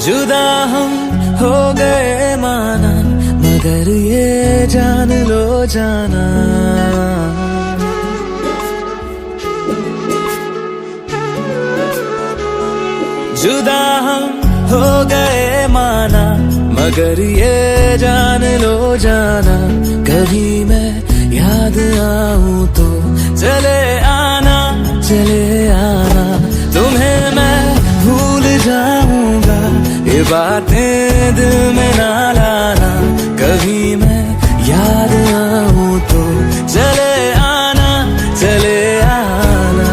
जुदा हम हो गए माना, मगर ये जान लो जाना, जुदा हम हो गए माना, मगर ये जान लो जाना, कभी मैं याद आऊं तो चले आना, चले आना, तुम्हें मैं भूल जाऊंगा, ये बातें दिल में ना लाना, कभी मैं याद आऊं तो चले आना, चले आना।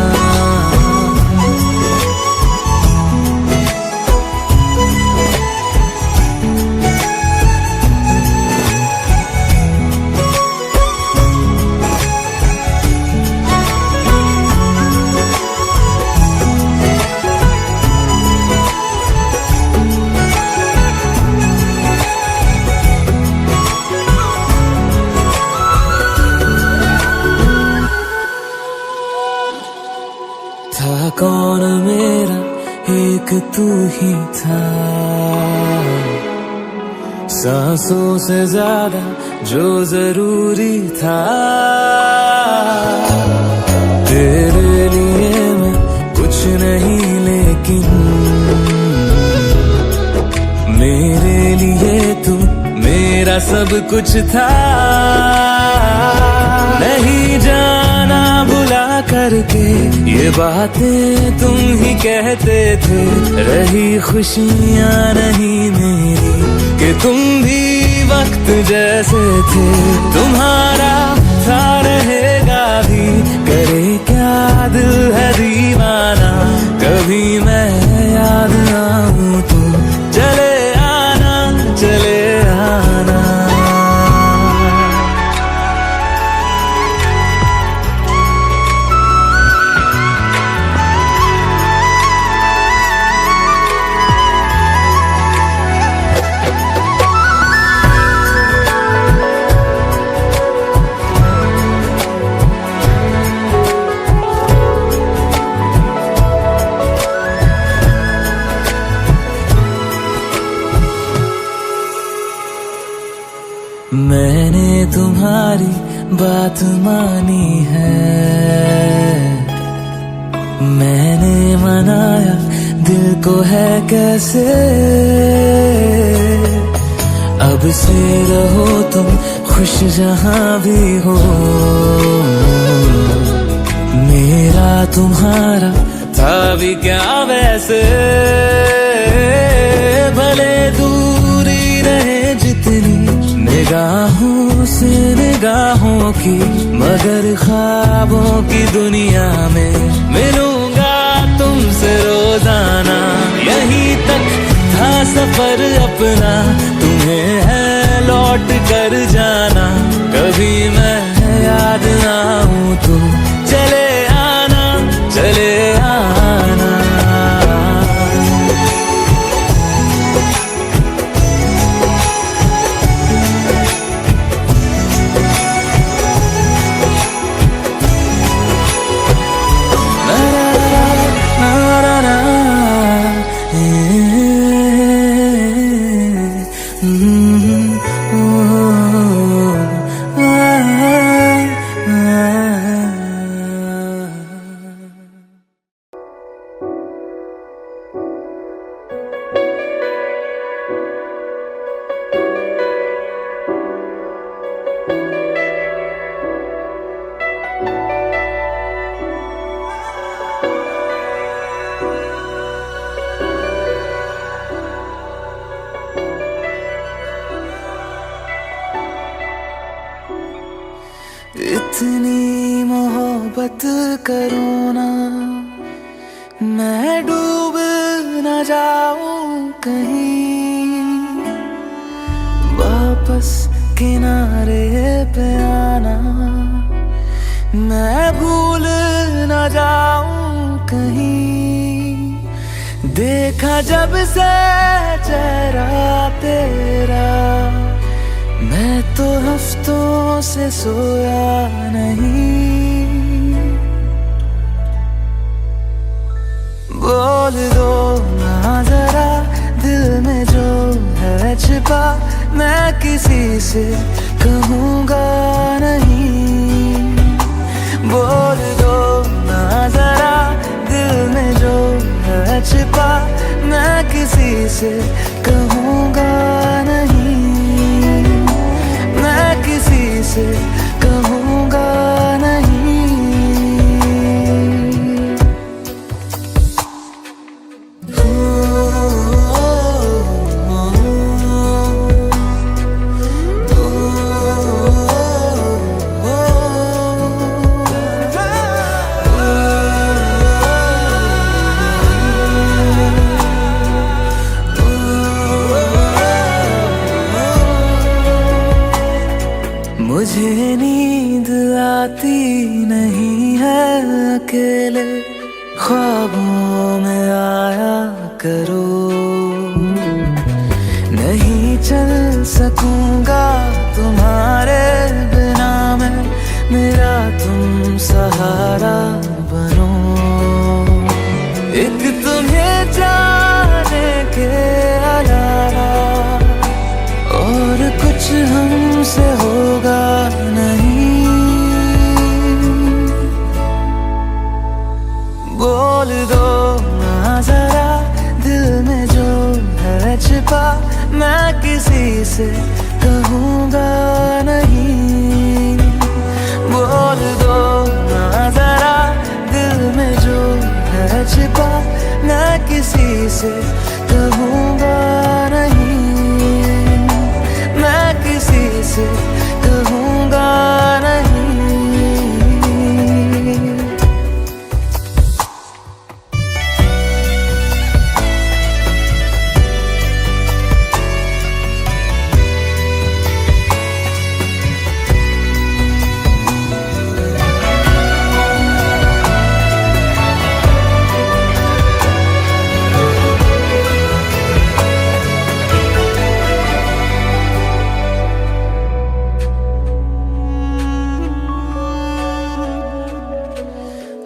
था कौन मेरा, एक तू ही था, सांसों से ज्यादा जो जरूरी था, तेरे लिए मैं कुछ नहीं लेकिन मेरे लिए तू मेरा सब कुछ था, नहीं जाना भुला करके ये बातें तुम ही कहते थे, रही खुशियाँ नहीं मेरी कि तुम भी वक्त जैसे थे, तुम्हारा था रहेगा भी, करे क्या दिल है दीवाना, कभी मैं याद आऊं तो चले आना, चले आना। मैंने तुम्हारी बात मानी है, मैंने मनाया दिल को है कैसे, अब से रहो तुम खुश जहां भी हो, मेरा तुम्हारा था भी क्या वैसे, भले दूरी रहे जितनी निगाहों से निगाहों की, मगर ख्वाबों की दुनिया में मिलूंगा तुमसे रोजाना, यहीं तक था सफर अपना, तुम्हें है लौट कर जाना, कभी मैं याद आऊं तो चले आना, चले आना। इतनी मोहब्बत करो ना, मैं डूब न जाऊं कहीं, वापस किनारे पे आना, मैं भूल न जाऊं कहीं, देखा जब से चेहरा तेरा, मैं तो हफ्तों से सोया नहीं, बोल दो ना जरा दिल में छिपा मैं किसी से कहूँगा नहीं। बोल दो ना जरा दिल में जो है छिपा मैं किसी से कहूँगा नहीं। मैं किसी से कहूँगा नहीं। मुझे नींद आती नहीं है अकेले ख्वाबों में आया करो। नहीं चल सकूंगा तुम्हारे बिना मैं, मेरा तुम सहारा बनो। एक तुम्हें जाने के अलावा और कुछ हमसे होगा नहीं। बोल दो ना जरा दिल में जो है छिपा मैं किसी से कहूँगा नहीं। बोल दो ना जरा दिल में जो है छिपा मैं किसी से कहूँगा नहीं। मैं किसी से कहूँगा नहीं।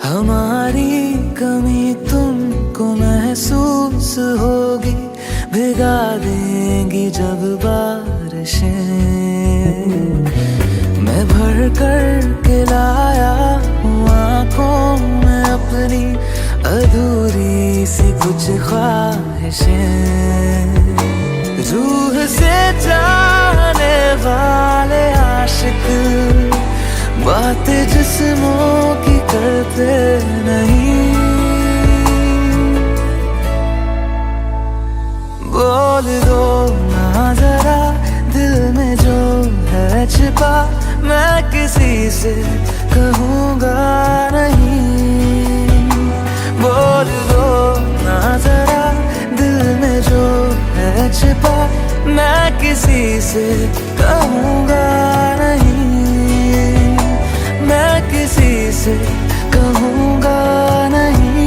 हमारी कमी तुमको महसूस होगी, भिगा देंगी जब बारिशें। मैं भर कर के लाया हूँ आँखों में अपनी अधूरी सी कुछ ख्वाहिशें। रूह से जाने वाले आशिक बातें जिस्मों की करते नहीं। बोल दो ना जरा दिल में जो है छिपा मैं किसी से कहूँगा नहीं। बोल दो ना जरा दिल में जो है छिपा मैं किसी से कहूँगा नहीं। मैं किसी से कहूँगा नहीं।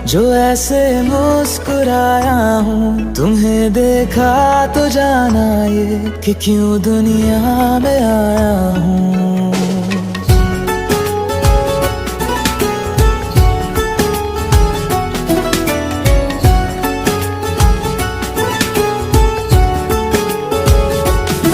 जो ऐसे मुस्कुराया हूँ, तुम्हें देखा तो जाना ये कि क्यों दुनिया में आया हूँ।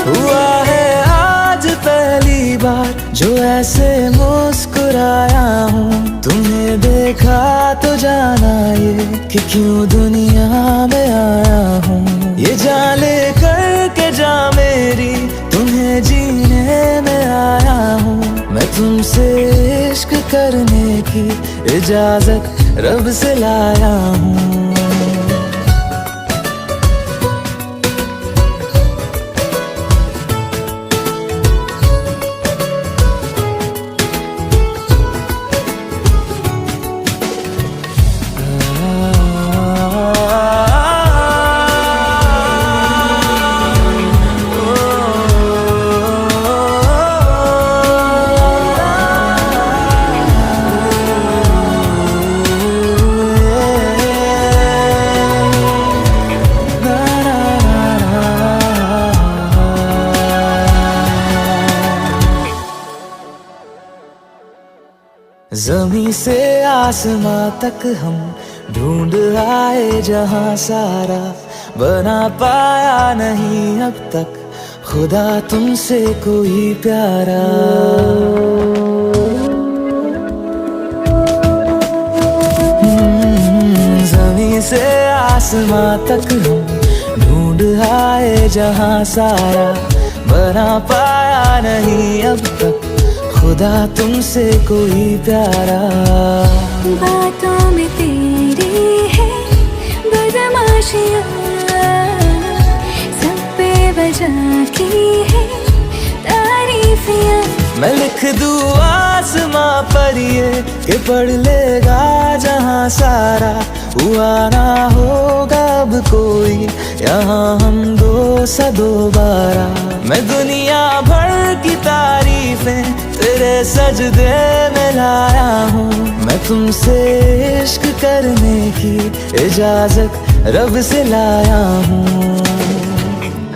हुआ है आज पहली बार जो ऐसे मुस्कुराया हूँ, तुम्हें देखा तो जाना ये कि क्यों दुनिया में आया हूँ। ये जान ले करके जा मेरी तुम्हें जीने में आया हूँ। मैं तुमसे इश्क करने की इजाजत रब से लाया हूँ। ज़मीं से आसमां तक हम ढूंढ आए जहां सारा, बना पाया नहीं अब तक खुदा तुमसे कोई प्यारा। ज़मीं से आसमां तक हम ढूंढ आए जहां सारा, बना पाया नहीं अब तक खुदा तुमसे कोई प्यारा। बातों में तेरी है बदमाशियाँ, सब पे वजह की है तारीफियाँ। मैं लिख दूँ आसमां पर ये कि पढ़ लेगा जहां सारा, हुआ ना होगा अब कोई यहाँ हम दो सा दोबारा। मैं दुनिया भर की तारीफें तेरे सजदे में लाया हूँ, मैं तुमसे इश्क करने की इजाजत रब से लाया हूँ।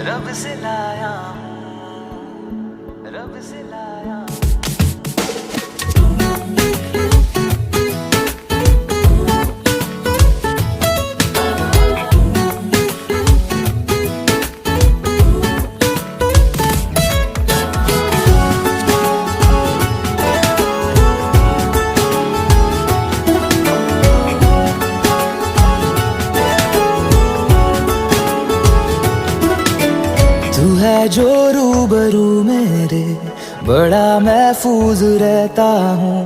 रब से लाया हूँ, रब से लाया हूँ। तू है जो रूबरू मेरे, बड़ा महफूज रहता हूँ।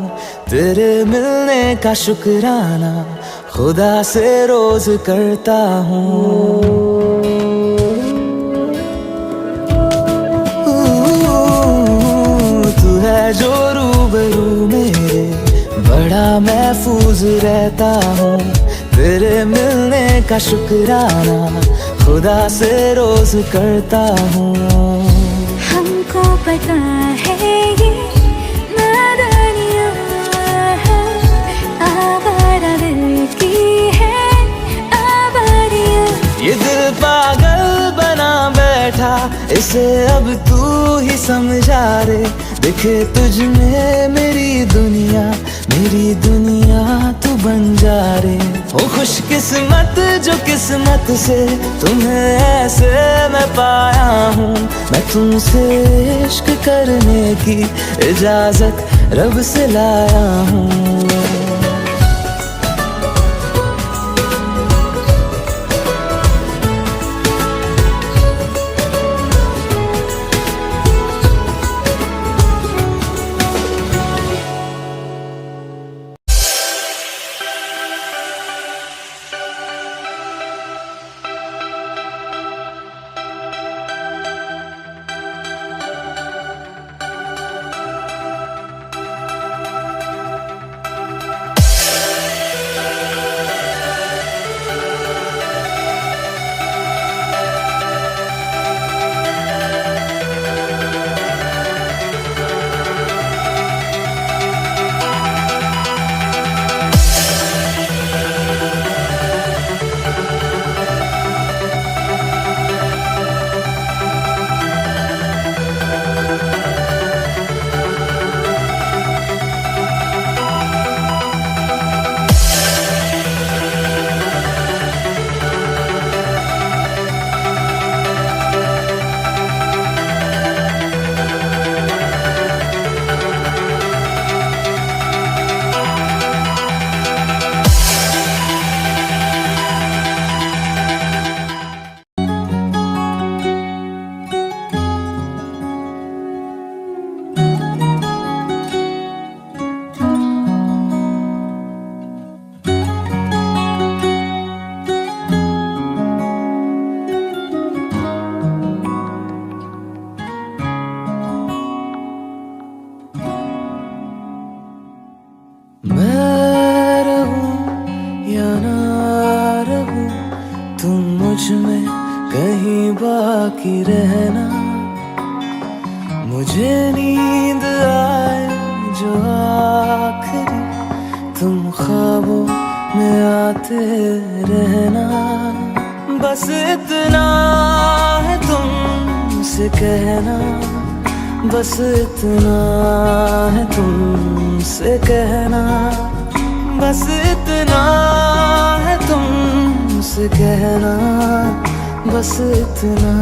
तेरे मिलने का शुक्राना खुदा से रोज करता हूँ। तू है जो रूबरू मेरे, बड़ा महफूज रहता हूँ। तेरे मिलने का शुक्राना खुदा से रोज करता हूँ। हमको पता है ये नादानियाँ आवारा दिल की है आवारियाँ। ये दिल पागल बना बैठा, इसे अब तू ही समझा रे। दिखे तुझ में मेरी दुनिया तू बन जा रे। हो खुशकिस्मत जो किस्मत से तुम्हें ऐसे मैं पाया हूँ। मैं तुमसे इश्क करने की इजाजत रब से लाया हूँ। बाकी रहना, मुझे नींद आए जो आखिरी, तुम ख्वाबों में आते रहना। बस इतना है तुमसे कहना, बस इतना है तुमसे कहना, बस इतना है तुमसे कहना, बस इतना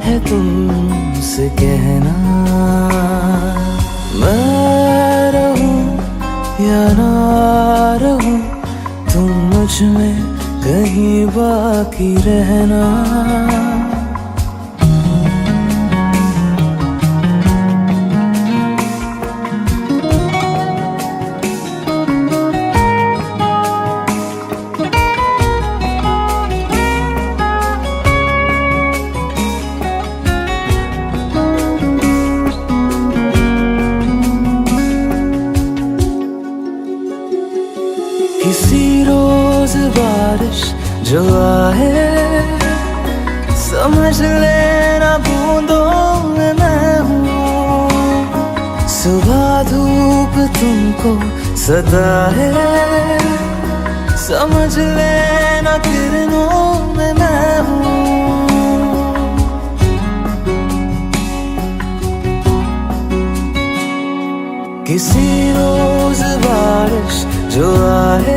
है तुमसे कहना। मैं रहूं या ना रहूं, तुम मुझ में कहीं बाकी रहना। किसी रोज बारिश जो आए, समझ लेना बूंदों में मैं हूँ। सुबह धूप तुमको सदा है, समझ लेना किरणों में मैं हूँ। किसी रोज बारिश जो आए,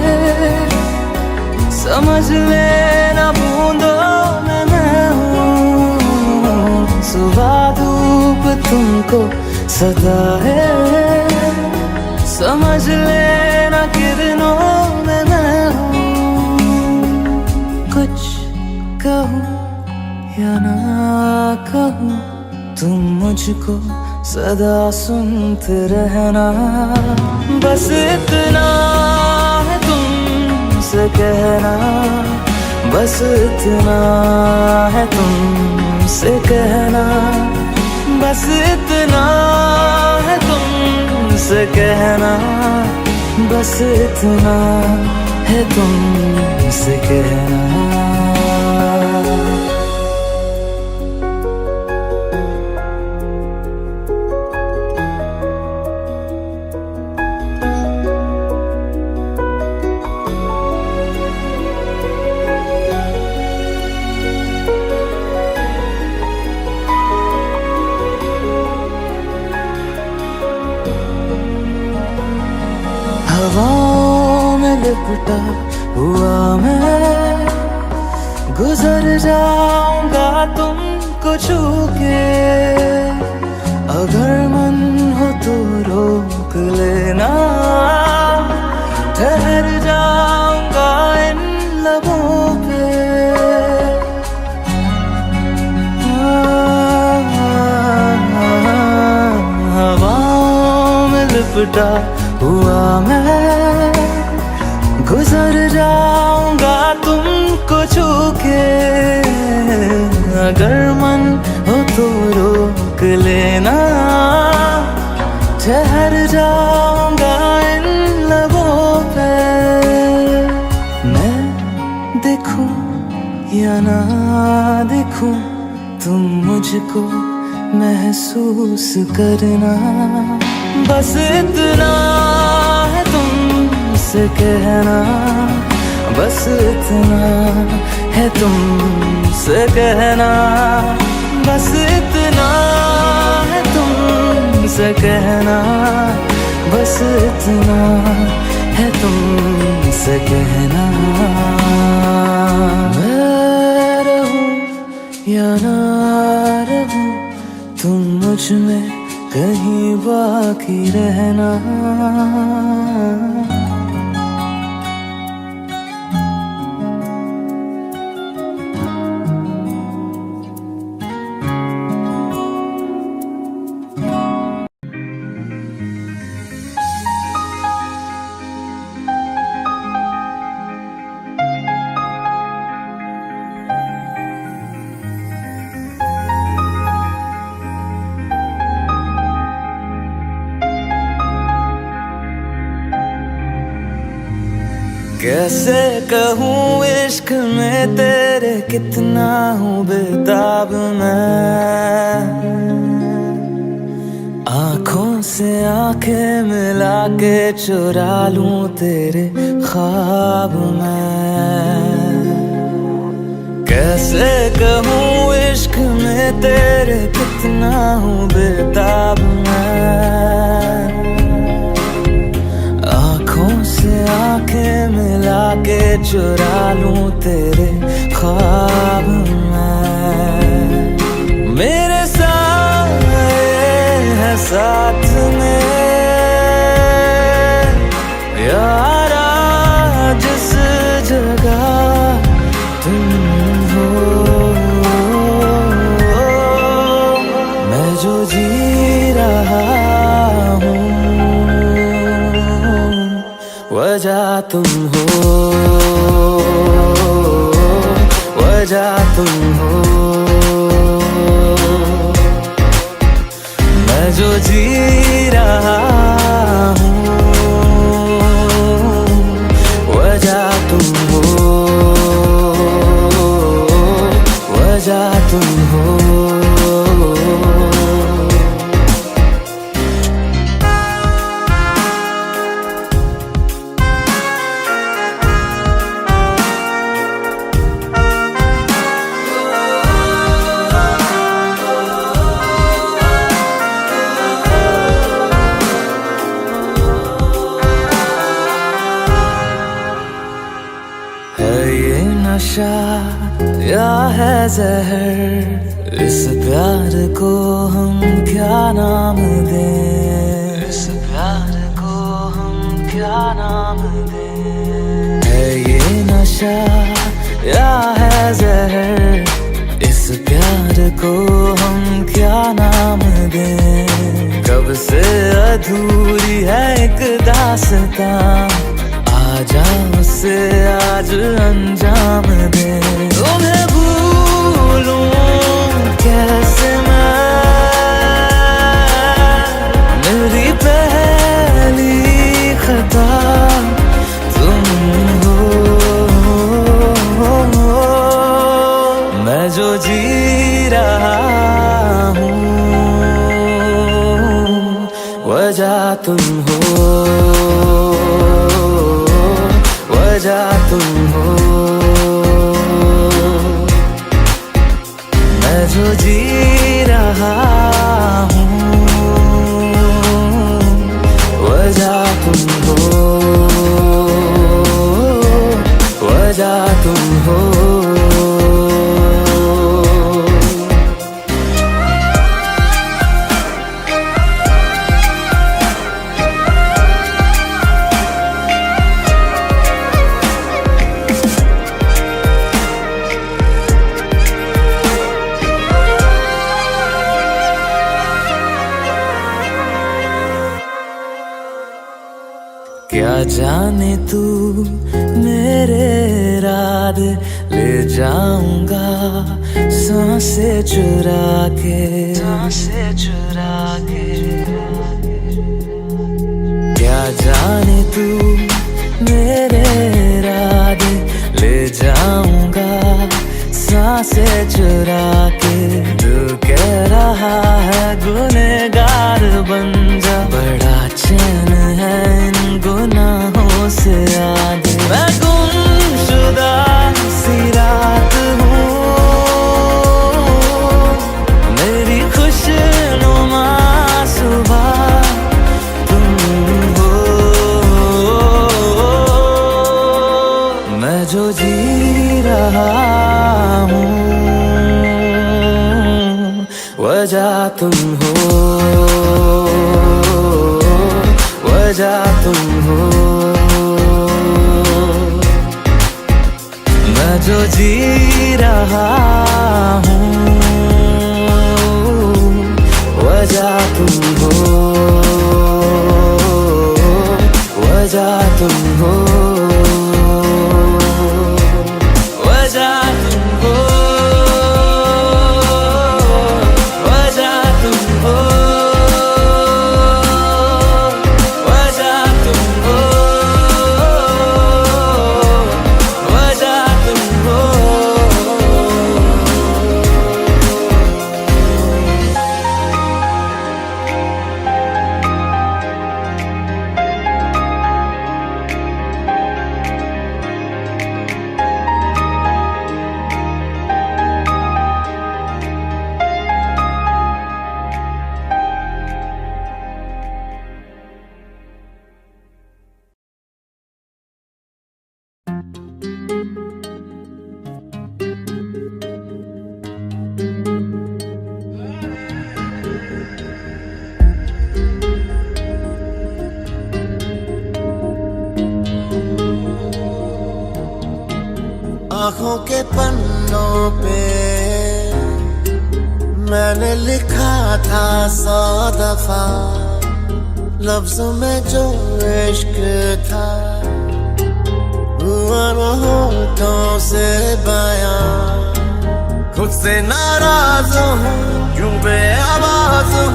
समझ लेना बूंदों में मैं हूँ। सुबह धूप तुमको सदा है, समझ लेना किरणों में मैं हूँ। कुछ कहूँ या ना कहूँ, तुम मुझको सदा सुनते रहना। बस इतना है तुमसे कहना, बस इतना है तुमसे कहना, बस इतना है तुमसे कहना, बस इतना है तुमसे कहना। हवाओं में लिपटा हुआ मैं, गुजर जाऊंगा तुमको छू के। अगर मन हो तो रोक लेना, ठहर जाऊंगा इन लबों पे। हवाओं में लिपटा हुआ मैं, गुजर जाऊंगा तुमको छू के। अगर मन हो तो रोक लेना, ठहर जाऊंगा इन लबों पे। मैं देखूं या ना देखूं, तुम मुझको महसूस करना। बस इतना है तुमसे कहना, बस इतना है तुमसे कहना, बस इतना है तुमसे कहना, बस इतना है तुमसे कहना। मैं रहूं या ना रहूं, तुम मुझ में कहीं बाकी रहना। कैसे कहूँ इश्क में तेरे कितना हूँ बेताब मैं, आँखों से आंखें मिला के चुरा लूं तेरे ख्वाब मैं। कैसे कहूँ इश्क में तेरे कितना हूँ बेताब मैं, आँखों से आंखें मिला के चुरा लूं तेरे ख्वाब मैं। मेरे साए है साथ में यारा जिस जगह तुम हो, मैं जो जी रहा हूँ वजह तुम हो, वजह तुम हो। मैं जो जी रहा हूँ वजह तुम हो, वजह तुम हो। ये नशा या है जहर, इस प्यार को हम क्या नाम दें, इस प्यार को हम क्या नाम दें। है ये नशा या है जहर, इस प्यार को हम क्या नाम दें। कब से अधूरी है एक दास्तां, आजा उसे आज अंजाम दे। तुम्हें भूलूं कैसे मैं, मेरी पहली खता तुम हो, मैं जो जी रहा हूँ वजह तुम हो, वजह तुम हो। मैं जो जी रहा हूँ वजह तुम हो, वजह तुम हो। क्या जाने तू मेरे इरादे ले जाऊंगा सांसें चुरा के, सांसें चुरा के। क्या जाने तू मेरे इरादे ले जाऊंगा सांसें चुरा के। तू कह रहा है गुनहगार बन जा, बड़ा चैन है इन गुनाहों से आगे। मैं गुमशुदा सी रात हूँ, मेरी खुशनुमा सुबह तुम हो, मैं जो जी रहा हूँ वजह तुम हो, वजह तुम हो। मैं जो जी रहा हूँ वजह तुम हो, वजह तुम हो, वजह तुम हो, वजह तुम हो, वजह तुम हो। आँखों के पन्नों पे मैंने लिखा था 100 दफा, लफ्जों में जो इश्क था हुआ न होठों से बयां। खुद से नाराज हूँ क्यों बेआवाज हूँ,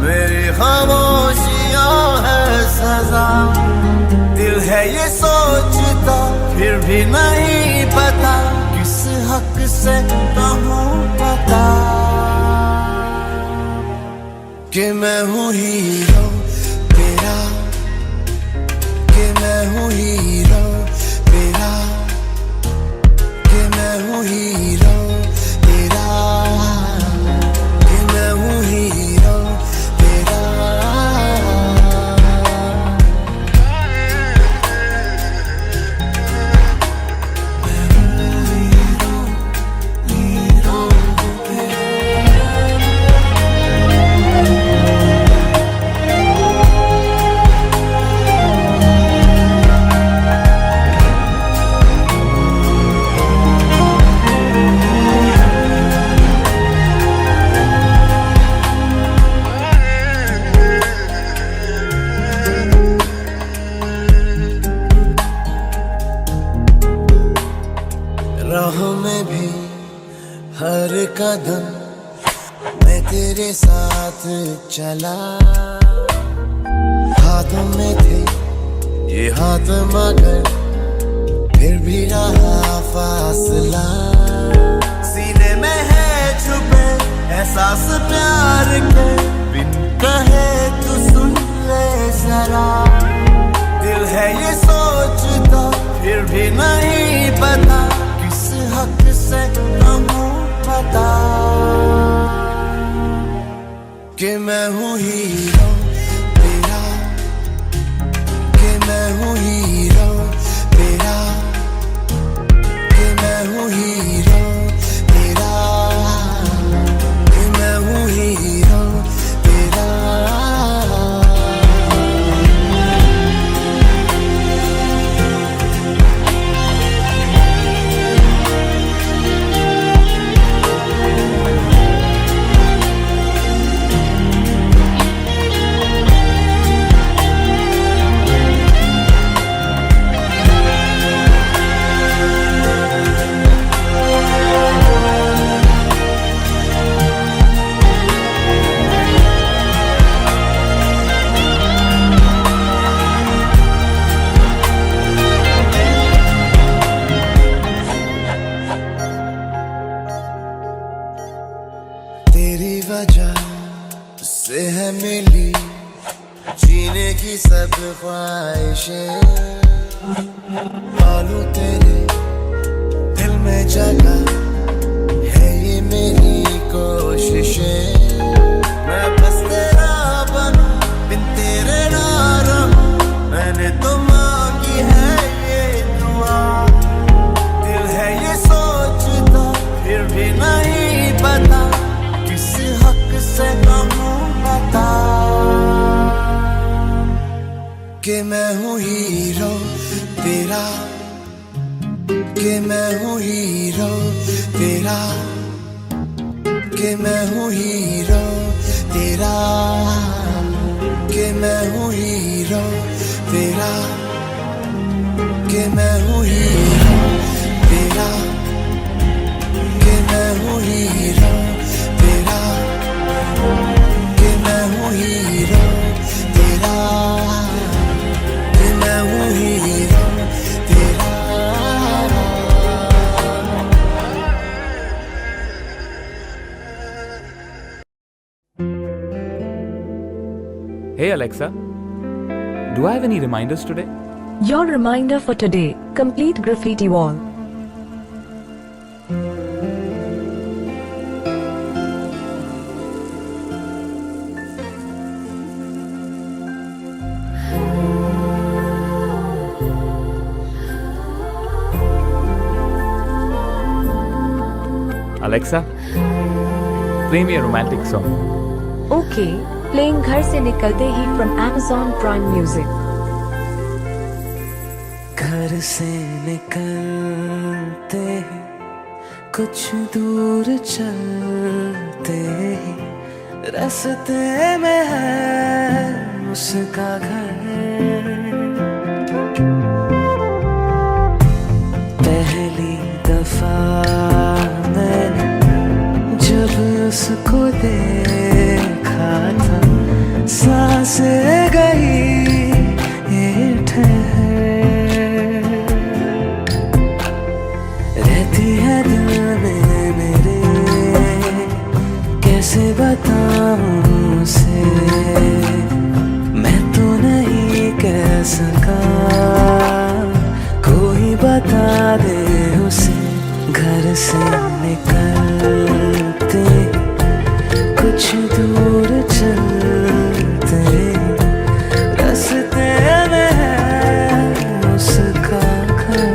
मेरी खामोशियाँ है सजा। दिल है ये सोचता फिर भी नहीं पता, किस हक से कहूँ पता कि मैं हूँ हीरो तेरा, कि मैं हूँ हीरो तेरा, कि मैं हूँ हीरो तेरा, कि मैं हूँ हीरो तेरा। राहों में भी हर कदम मैं तेरे साथ चला, हाथों में थे ये हाथ मगर फिर भी रहा फासला। सीने में है छुपे एहसास प्यार के, बिन कहे तू सुन ले जरा। दिल है ये सोचता फिर भी नहीं पता, किस हक से कहूँ पता कि मैं हूँ हीरो तेरा, कि मैं हूँ हीरो तेरा, कि मैं हूँ हीरो तेरा, कि मैं हूँ हीरो तेरा। तेरी वजह से है मिली जीने की सब ख्वाहिशें, पालू तेरे दिल में जगह है ये मेरी कोशिशें। मैं बस तेरा बनूं बिन तेरे ना रहूं, मैंने तो मांगी है ये दुआ। दिल है ये सोचता फिर भी नहीं पता, किस हक से कहूँ बता कि मैं हूँ हीरो तेरा, कि मैं हूँ हीरो तेरा, कि मैं हूँ हीरो तेरा, कि मैं हूँ हीरो तेरा, कि मैं हूँ हीरो तेरा, कि मैं हूँ हीरो तेरा, कि मैं हूँ हीरो तेरा, कि मैं हूँ हीरो तेरा। Hey Alexa, do I have any reminders today? Your reminder for today, complete graffiti wall. Alexa, play me a romantic song. Okay, playing घर से निकलते ही from Amazon Prime Music. घर से निकलते ही कुछ दूर चलते ही रास्ते में है उसका घर। पहली दफा मैंने जब उसको देखा था सांसें गई ये ठहर, रहती है दिल में मेरे कैसे बताऊं उसे, मैं तो नहीं कह सका कोई बता दे उसे। घर से निकलते कुछ दूर चलते रास्ते में है उसका घर।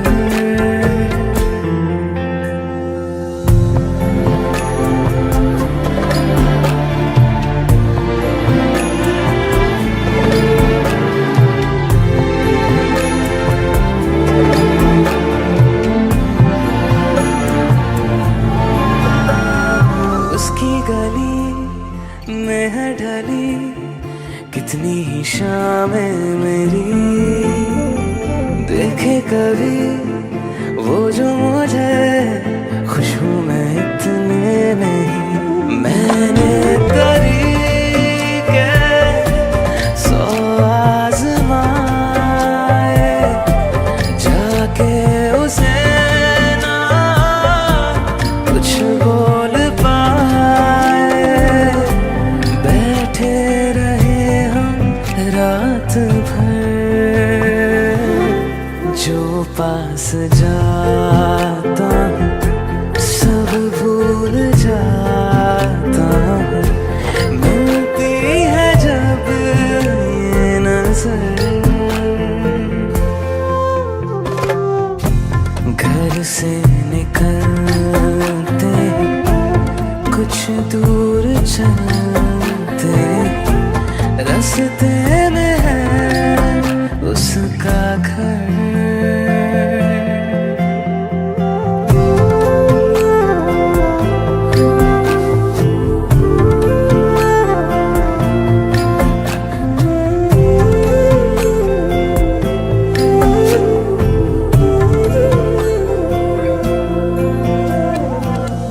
उसकी गली में है ढली कितनी ही शामें मेरी, देखे कभी वो जो मुझे खुश हूँ मैं इतने में ही। मैंने तरीके 100 आज़माए जाके उसे ना कुछ बोल पाए, बैठे रहे हम रात भर, जो पास जाता हूँ सब भूल जाता हूँ, मिलती है जब ये नजर। घर से निकलते कुछ दूर चलते रास्ते में है उसका घर।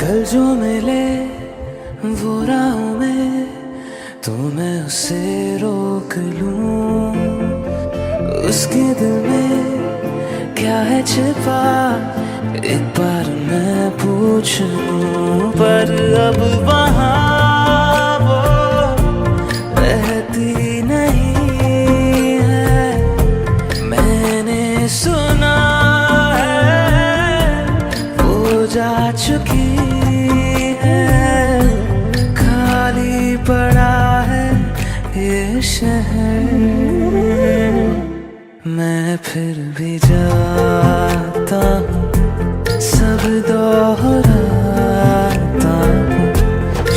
कल जो मिले वो राहों में तो मैं उसे रोक लूं, उसके दिल में क्या है छिपा एक बार मैं पूछ लूं। पर अब वहाँ वो रहती नहीं है, मैंने सुना है वो जा चुकी है, खाली पड़ा है ये शहर। मैं फिर भी जाता हूँ सब दोहराता हूँ,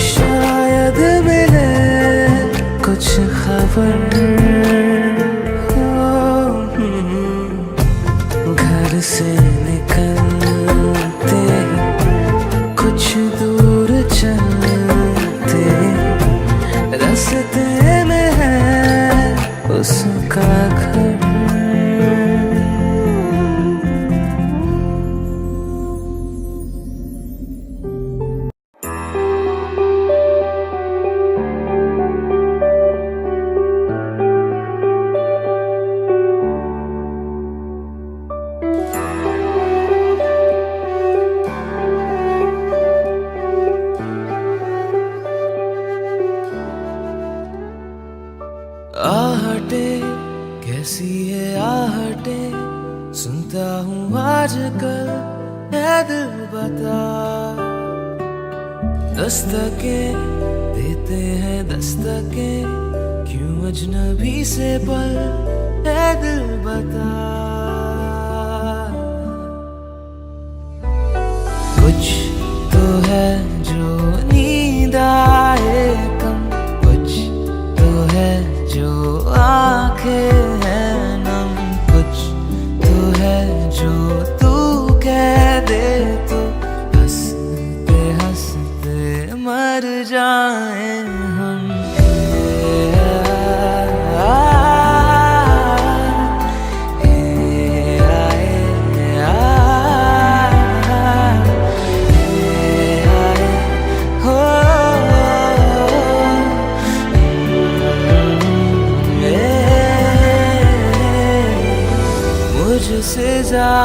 शायद मिले कुछ खबर। घर से निकलते कुछ दूर चलते रास्ते में है उसका घर। आहटे कैसी है आहटे सुनता हूँ आजकल है दिल बता, दस्तके देते हैं दस्तके क्यों अजनबी से पल है दिल बता। कुछ तो है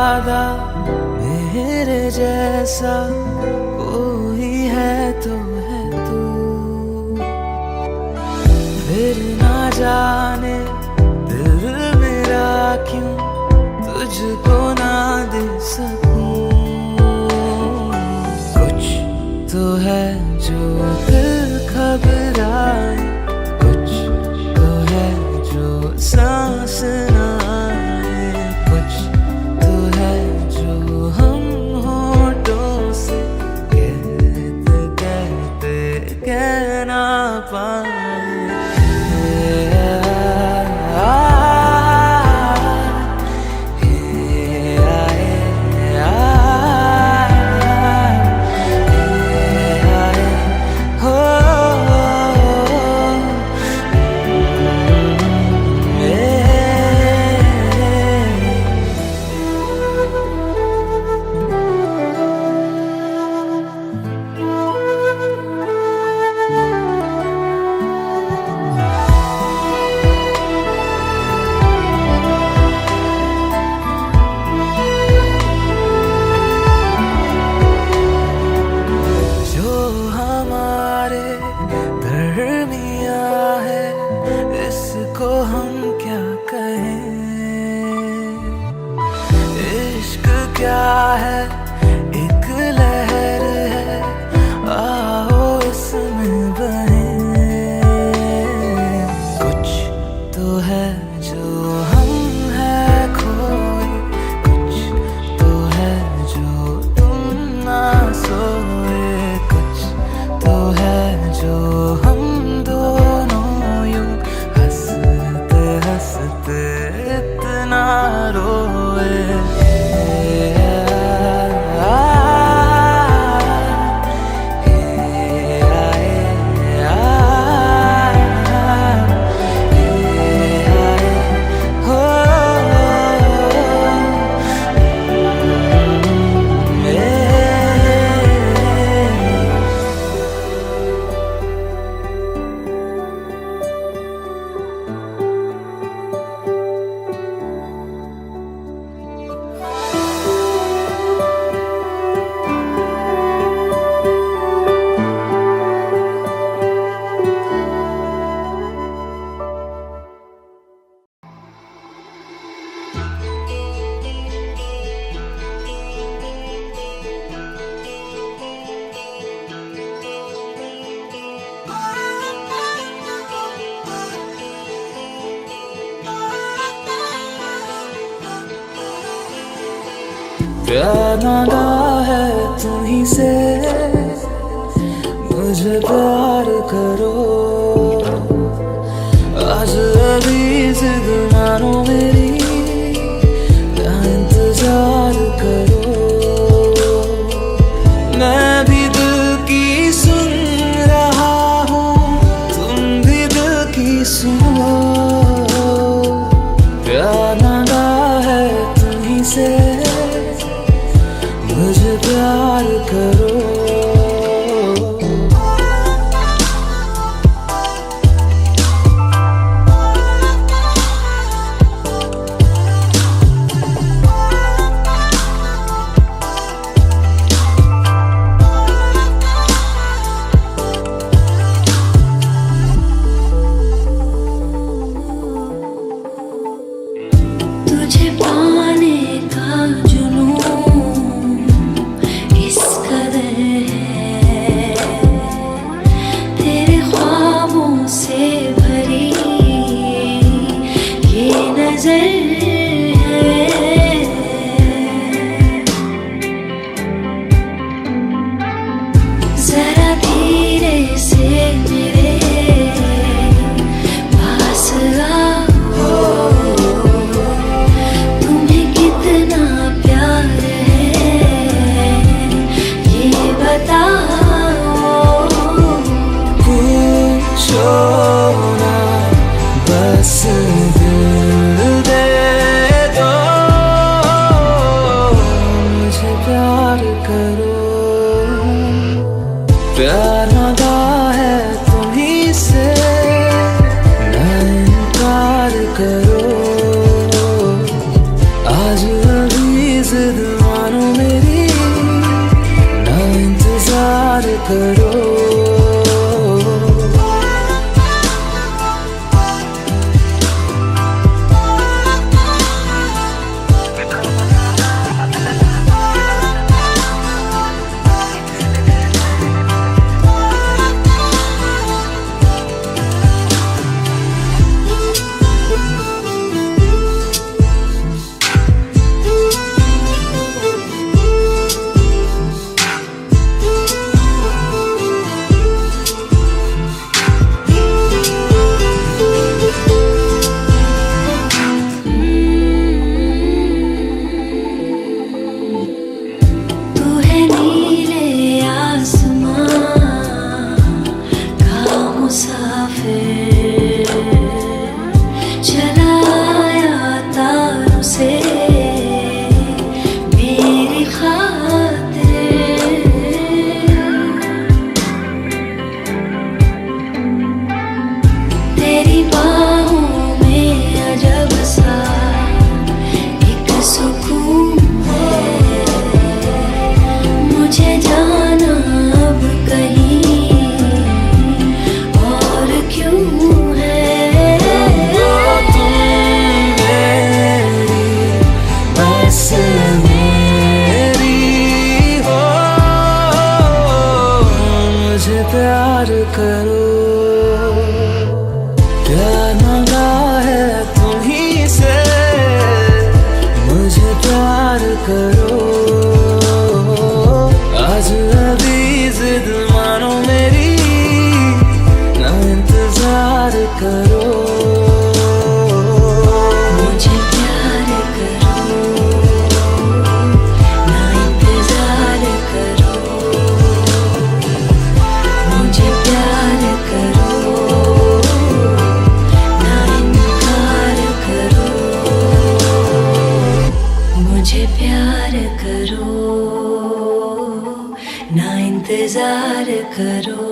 वादा मेरे जैसा कोई है तो है तू, फिर ना जाने दिल मेरा क्यों तुझको ना दे सकूं। कुछ तो है जो दिल घबराए, कुछ तो है जो सांस ना आए, कुछ तो है जो हम होठों से कहते कहते कह ना पाए। इसको हम क्या कहें, इश्क क्या है, एक लहर है, आओ इसमें बहें। कुछ तो है जो हम है खोए, कुछ तो है जो तुम ना सोए, कुछ तो है जो हम इतना रोए। प्यार मांगा है तुम्हीं से, मुझे प्यार करो, आज अभी जिद मानो मेरी, ना इंतजार करो। मैं भी दिल की सुन रहा हूँ, तुम भी दिल की सुनो। प्यार मांगा है तुम्हीं से, मुझे प्यार करो। तुझे पाने का जुनून इस कदर है, तेरे ख्वाबों से भरी ये नजर है। जरा धीरे से मेरे पास आओ, तुम्हें कितना प्यार है ये बताओ। पूछो ना बस दिल दे दो, मुझे प्यार करो। प्यार मांगा है तुम्हीं से, ना इनकार करो, आज अभी करो। तू है नीले आसमां का मुसाफिर, चला आया तारों से मेरी खातिर। तेरी बाहों में अजब सा एक सुकून है, मुझे जाना अब कहीं और क्यों है। तुम मेरी बस मेरी हो, मुझे प्यार करो। प्यार मांगा है तुम्हीं से, मुझे प्यार करो। आज अभी जिद मानो मेरी, ना इंतजार करो। मुझे प्यार करो, ना इंतजार करो। मुझे प्यार करो, ना इनकार करो। मुझे प्यार करो, ना इंतजार करो।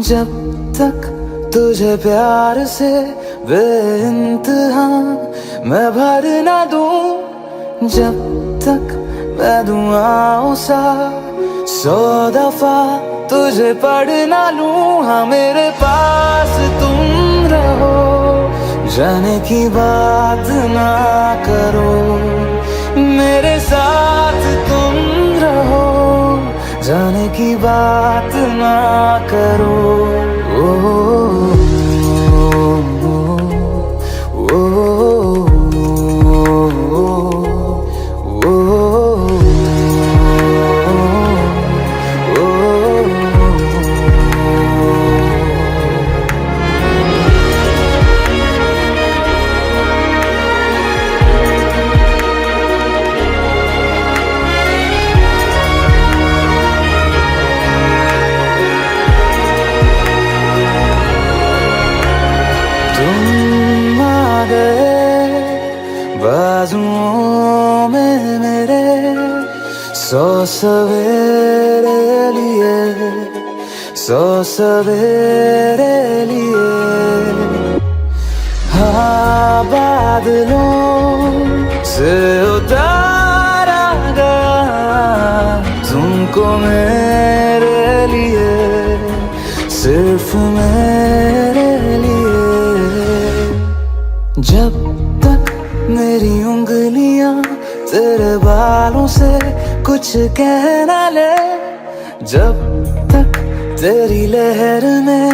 जब तक तुझे प्यार से बेइंतहा मैं भर ना दूं, जब तक मैं दुआओं सा 100 दफा तुझे पढ़ ना लूं। हाँ मेरे पास तुम रहो, जाने की बात ना करो। मेरे साथ तुम रहो, जाने की बात ना करो। ओ, ओ, ओ, तुम आ गए बाजुओं में मेरे, 100 सवेरे लिए, 100 सवेरे लिए। हाँ बादलों से उतारा गया तुमको मेरे लिए, सिर्फ मेरे लिए। जब तक मेरी उंगलियां तेरे बालों से कुछ कह ना ले, जब तक तेरी लहर में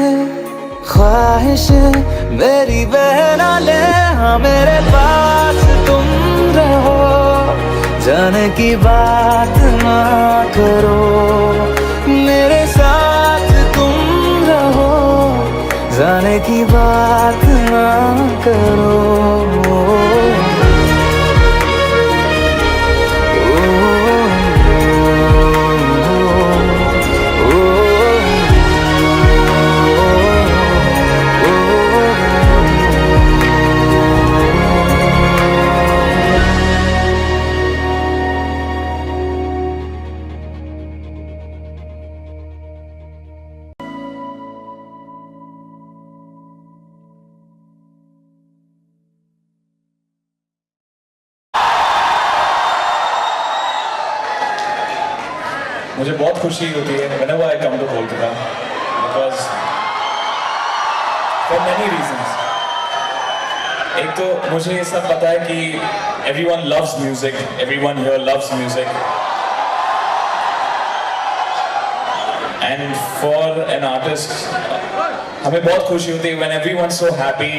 ख्वाहिशें मेरी बह ना ले। हाँ मेरे पास तुम रहो, जाने की बात ना करो। मेरे साथ तुम रहो, जाने की बात ना करो। मुझे बहुत खुशी होती है whenever I come to Kolkata because for many reasons. एक तो मुझे ये सब पता है कि everyone loves music, everyone here loves music. And for an artist, हमें बहुत खुशी होती है when everyone's so happy,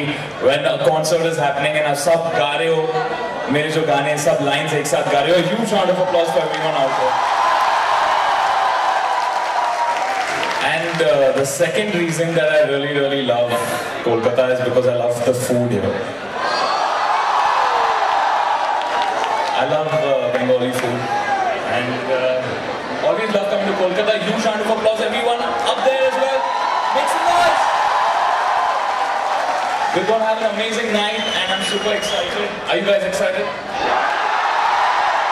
when a concert is happening and आप सब गा रहे हो, मेरे जो गाने सब lines एक साथ गा रहे हो. Huge round of applause for everyone out there. And the second reason that I really love Kolkata is because I love the food here. I love Bengali food and always love coming to Kolkata. Huge round of applause, everyone up there as well. Make some noise. We're going to have an amazing night and I'm super excited. Are you guys excited?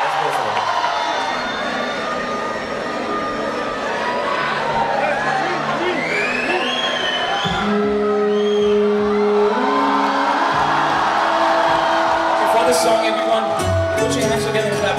Let's go for it. For this song, everyone, put your hands together and clap.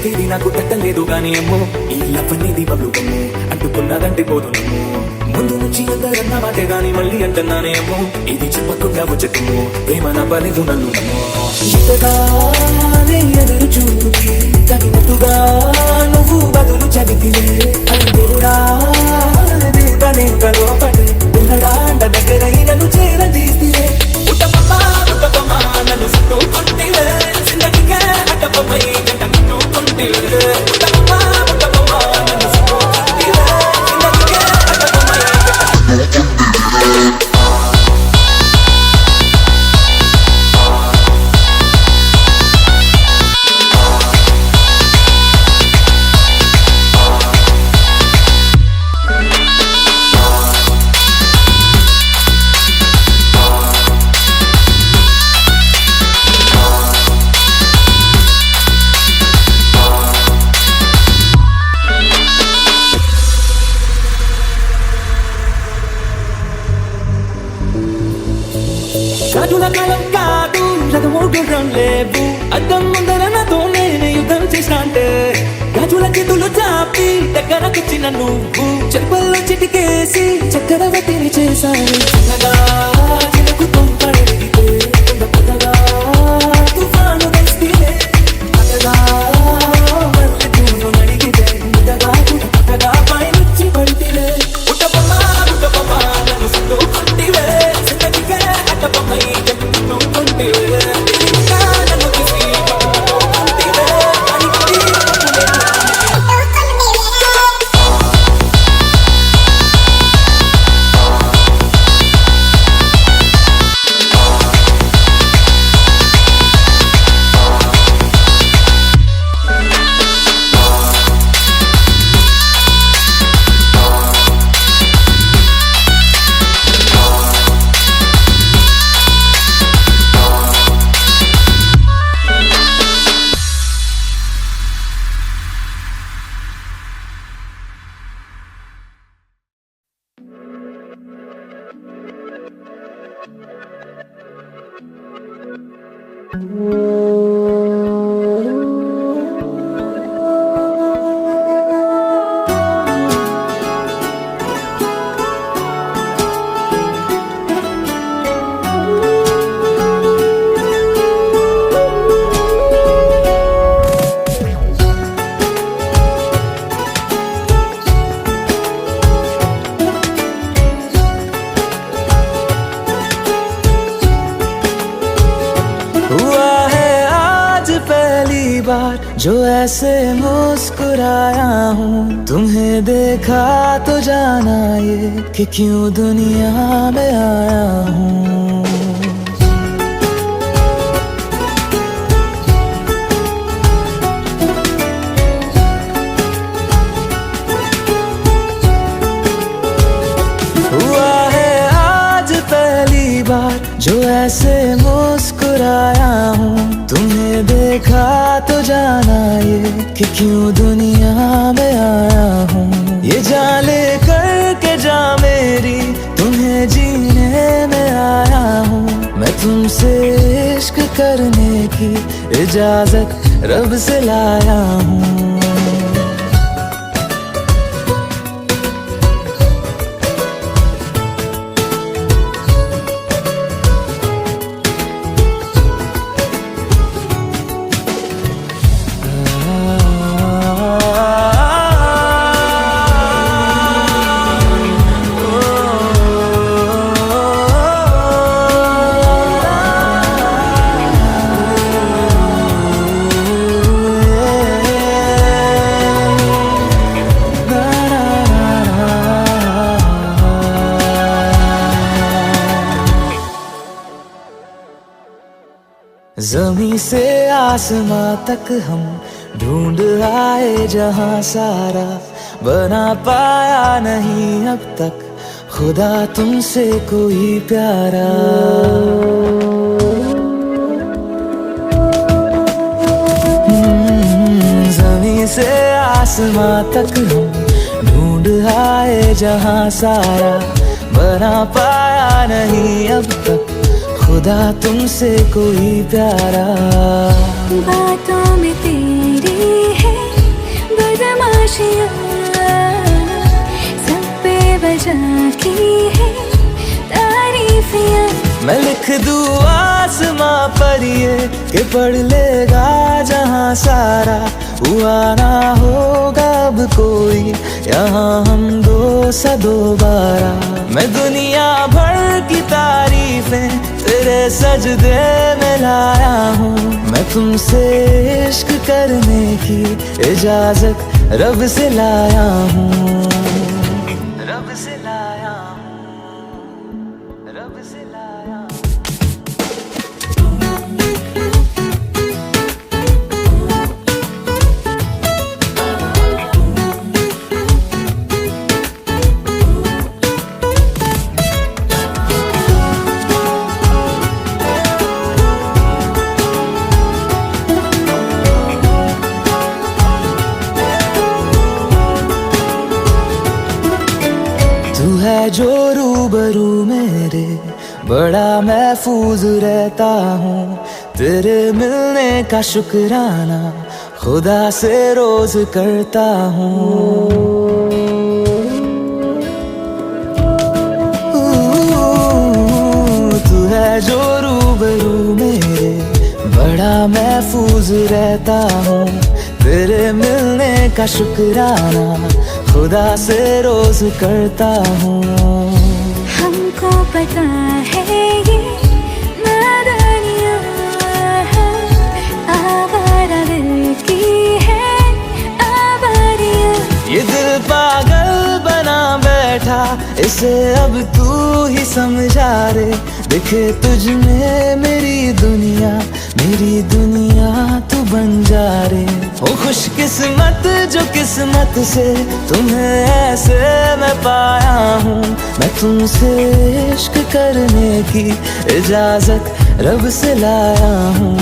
తెరి నాకు తట్టలేదు గానీ అమ్మో ఈ love అనేది బబ్లు గమ్ము అంటుకున్నదంటే పోదు నమ్ము ముందు నుంచి అందరన్న మాటే గాని మళ్ళీ అంటున్నానే అమ్మో ఇది చెప్పకుండా వచ్చేమో ప్రేమ నవ్వలేదు నన్ను నమ్మో ఇంతగానే ఎదురు చూపుకి తగినట్టుగా నువ్వు బదులు చెబితివే అని దేవుడా దేవుడనే లోపడి ఉన్నడా దగ్గర నన్ను దగ్గర కూర్చిన నువ్వు చెప్పుల్లో చిటికేసి చక్రవర్తిని చేశావు చక్కగా చినుకుతో పడితే పక్కగా తుఫాను తెస్తే పక్కగా మళ్ళీ నడిగితే ముద్దగా పక్కగా పైనుచ్చి పడితే ఉట్టపమ్మా నన్ను సుట్టు కొట్టివే సిద్ధగిగే అట్టపమ్మై చెప్పుకుంటూ కొంటివే నన్ను తీసి కొంటివే जो ऐसे मुस्कुराया हूँ तुम्हें देखा तो जाना ये कि क्यों दुनिया में आया हूँ हुआ है आज पहली बार जो ऐसे मुस्कुराया हूँ तुम्हें देखा तो जाना ये कि क्यों दुनिया में आया हूँ ये जान ले करके जा मेरी तुम्हें जीने में आया हूँ मैं तुमसे इश्क करने की इजाजत रब से लाया हूँ ज़मीं से आसमां तक हम ढूंढ आए जहां सारा बना पाया नहीं अब तक खुदा तुमसे कोई प्यारा ज़मीं से आसमां तक हम ढूंढ आए जहां सारा बना पाया नहीं अब तक खुदा तुमसे कोई प्यारा बातों में तेरी है बदमाशियाँ सब पे वजह की है तारीफियाँ मैं लिख दूँ आसमां पर ये कि पढ़ लेगा जहां सारा हुआ ना होगा अब कोई यहाँ हम दो सा दोबारा मैं दुनिया भर की तारीफें तेरे सजदे में लाया हूँ मैं तुमसे इश्क करने की इजाजत रब से लाया हूँ रब से लाया हूँ रब से लाया हूँ है जो रूबरू मेरे बड़ा महफूज रहता हूँ तेरे मिलने का शुक्राना खुदा से रोज करता हूँ रहता हूँ, तेरे मिलने का शुक्राना खुदा से रोज करता हूँ। हमको पता है ये नादानियाँ है, आवारा दिल की है आवारियाँ। ये दिल पागल बना बैठा, इसे अब तू ही समझा रे। दिखे तुझ में मेरी दुनिया तू बन जा रे। ओ खुशकिस्मत जो किस्मत से तुम्हें ऐसे मैं पाया हूँ, मैं तुमसे इश्क करने की इजाजत रब से लाया हूँ।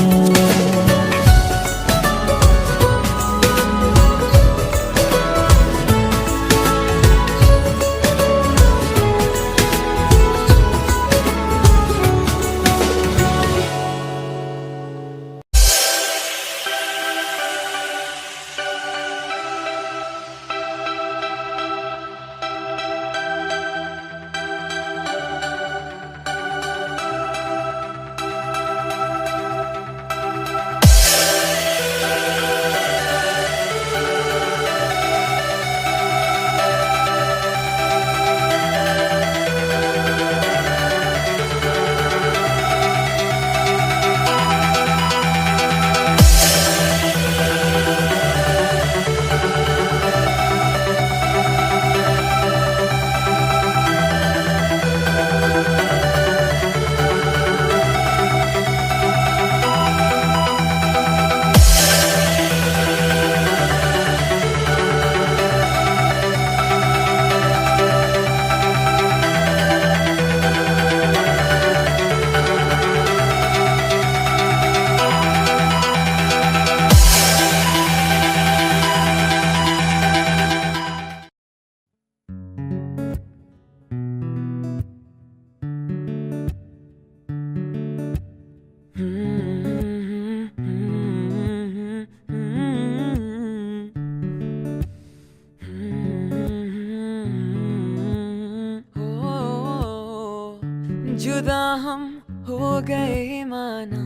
जुदा हम हो गए माना,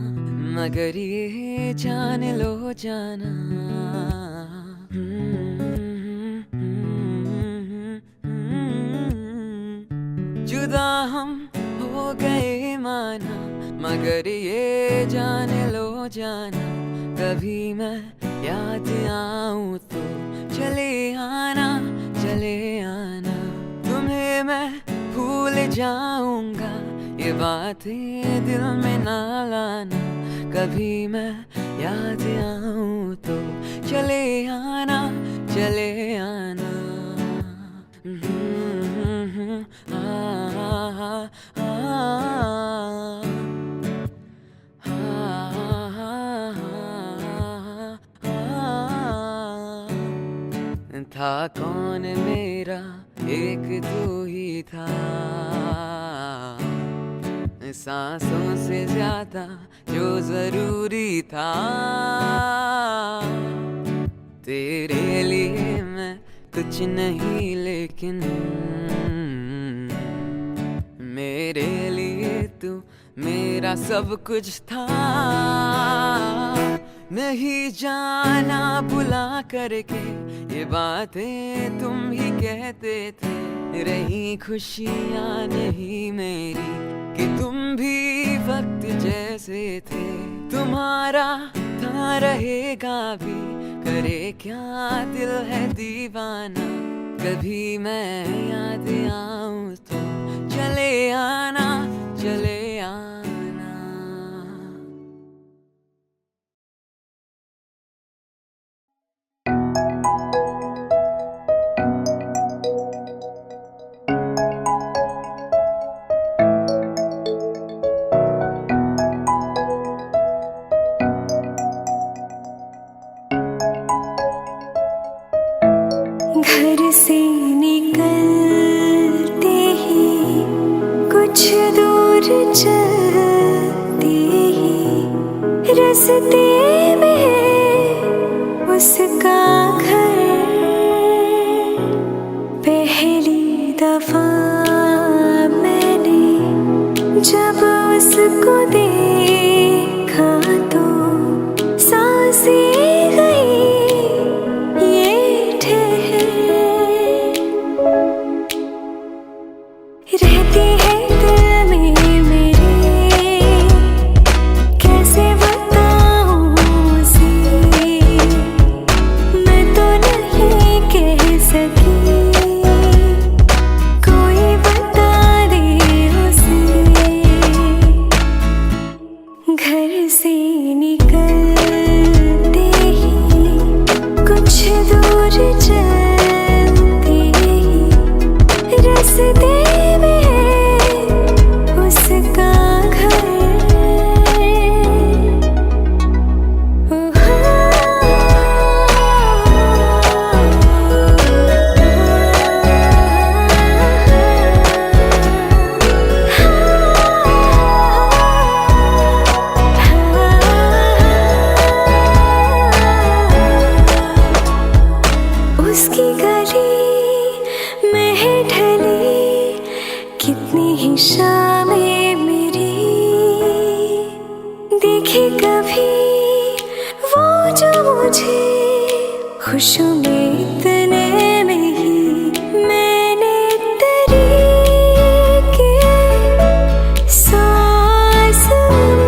मगर ये जान लो जाना। जुदा हम हो गए माना, मगर ये जान लो जाना। कभी मैं याद आऊं तो चले आना, चले आना। तुम्हें मैं भूल जाऊंगा, ये बातें दिल में ना लाना। कभी मैं याद आऊं तो चले आना, चले आना। था कौन मेरा, एक तू ही था। सांसों से ज्यादा जो जरूरी था। तेरे लिए मैं कुछ नहीं, लेकिन मेरे लिए तू मेरा सब कुछ था। नहीं जाना बुला करके, ये बातें तुम ही कहते थे। रही खुशियाँ नहीं मेरी, कि तुम भी वक्त जैसे थे। तुम्हारा था रहेगा भी, करे क्या दिल है दीवाना। कभी मैं याद आऊं तो चले आना, चले आना। घर से निकलते ही कुछ दूर चलते ही रास्ते में उसका घर। पहली दफा मैंने जब उसको देखा तो सांसें गली में ढली कितनी ही शामें मेरी देखी कभी वो जो मुझे खुशियों में इतने में ही मैंने तरीके सांस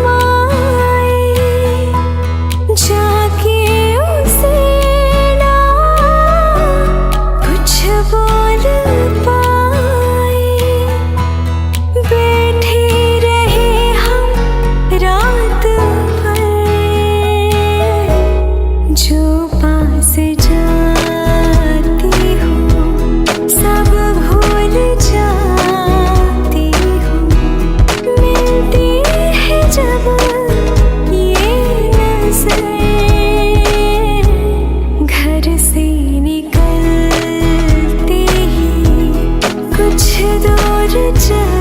माए जाके उसे ना कुछ बोल पाए बैठे रहे हम रात भर जो पास जाती हूँ सब भूल जाती हूँ मिलती है जब ये नजर घर से निकलती ही कुछ दूर चल